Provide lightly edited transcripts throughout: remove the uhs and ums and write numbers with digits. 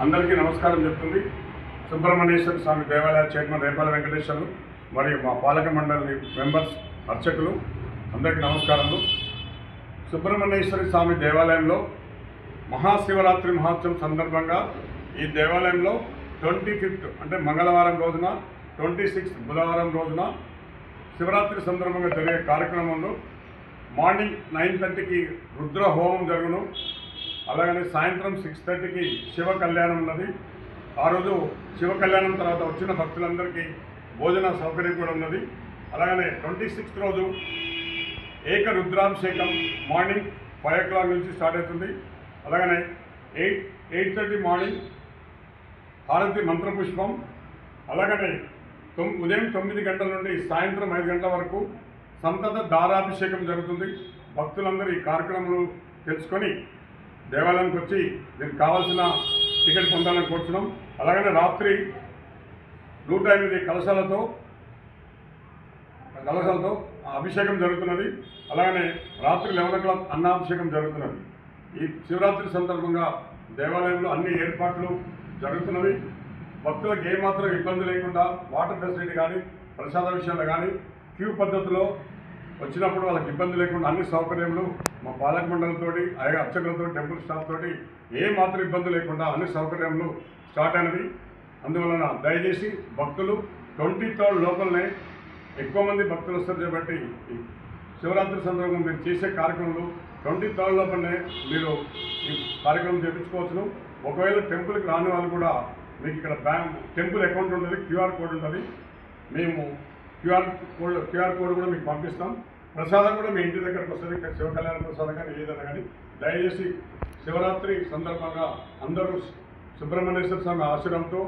అందరికీ నమస్కారం చెప్తుంది సుబ్రహ్మణ్యేశ్వర స్వామి దేవాలయ చైర్మన్ రేపాల వెంకటేశ్వర్లు మరియు మా పాలక మండలి మెంబర్స్ అర్చకులు అందరికీ నమస్కారములు. సుబ్రహ్మణ్యేశ్వర స్వామి దేవాలయంలో మహాశివరాత్రి మహోత్సవం సందర్భంగా ఈ దేవాలయంలో 25th అంటే మంగళవారం రోజున, 26th బుధవారం రోజున శివరాత్రి సందర్భంగా జరిగే కార్యక్రమంలో మార్నింగ్ 9:30కి రుద్ర హోమం జరుగును. అలాగనే సాయంత్రం 6:30కి శివ కళ్యాణం ఉన్నది. ఆ రోజు శివ కళ్యాణం తర్వాత వచ్చిన భక్తులందరికీ భోజన సౌకర్యం కూడా ఉన్నది. అలాగనే 26th రోజు ఏక రుద్రాభిషేకం మార్నింగ్ 5 o'clock నుంచి స్టార్ట్ అవుతుంది. అలాగనే 8:30 మార్నింగ్ హారతి మంత్రపుష్పం. అలాగనే ఉదయం 9 గంటల నుండి సాయంత్రం 5 గంటల వరకు సంతత దారాభిషేకం జరుగుతుంది. భక్తులందరూ ఈ కార్యక్రమాలు తెలుసుకొని దేవాలయానికి వచ్చి దీనికి కావాల్సిన టికెట్ పొందాలని కోరుతున్నాం. అలాగనే రాత్రి 108 కలశాలతో అభిషేకం జరుగుతున్నది. అలాగనే రాత్రి 11 o'clock అన్నాభిషేకం జరుగుతున్నది. ఈ శివరాత్రి సందర్భంగా దేవాలయంలో అన్ని ఏర్పాట్లు జరుగుతున్నవి. భక్తులకు ఏమాత్రం ఇబ్బంది లేకుండా వాటర్ ఫెసిలిటీ కానీ, ప్రసాద విషయాలు కానీ, క్యూ పద్ధతిలో వచ్చినప్పుడు వాళ్ళకి ఇబ్బంది లేకుండా అన్ని సౌకర్యాలు మా పాలక మండలితో, అర్చకులతో, టెంపుల్ స్టాఫ్ తోటి ఏమాత్రం ఇబ్బంది లేకుండా అన్ని సౌకర్యాలు స్టార్ట్ అయినవి. అందువలన దయచేసి భక్తులు 23rd లోపలనే ఎక్కువ మంది భక్తులు వస్తారు కాబట్టి శివరాత్రి సందర్భంగా మీరు చేసే కార్యక్రమాలు 23rd లోపలనే మీరు ఈ కార్యక్రమం చేయించుకోవచ్చును. ఒకవేళ టెంపుల్కి రాని వాళ్ళు కూడా మీకు ఇక్కడ టెంపుల్ అకౌంట్ ఉంటుంది, QR కోడ్ ఉంటుంది. మేము QR కోడ్ కూడా మీకు పంపిస్తాం. ప్రసాదం కూడా మీ ఇంటి దగ్గరకు వస్తుంది. ఇక్కడ శివ కళ్యాణ ప్రసాదం కానీ ఏదైనా కానీ. దయచేసి శివరాత్రి సందర్భంగా అందరూ సుబ్రహ్మణ్యేశ్వర స్వామి ఆశ్రయంతో,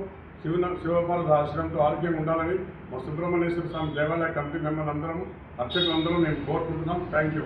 శివపార్వత ఆశ్రయంతో ఆరోగ్యంగా ఉండాలని మా సుబ్రహ్మణ్యేశ్వర స్వామి దేవాలయ కమిటీ మెంబర్లు అందరం, అర్చకులందరూ మేము కోరుకుంటున్నాం. Thank you.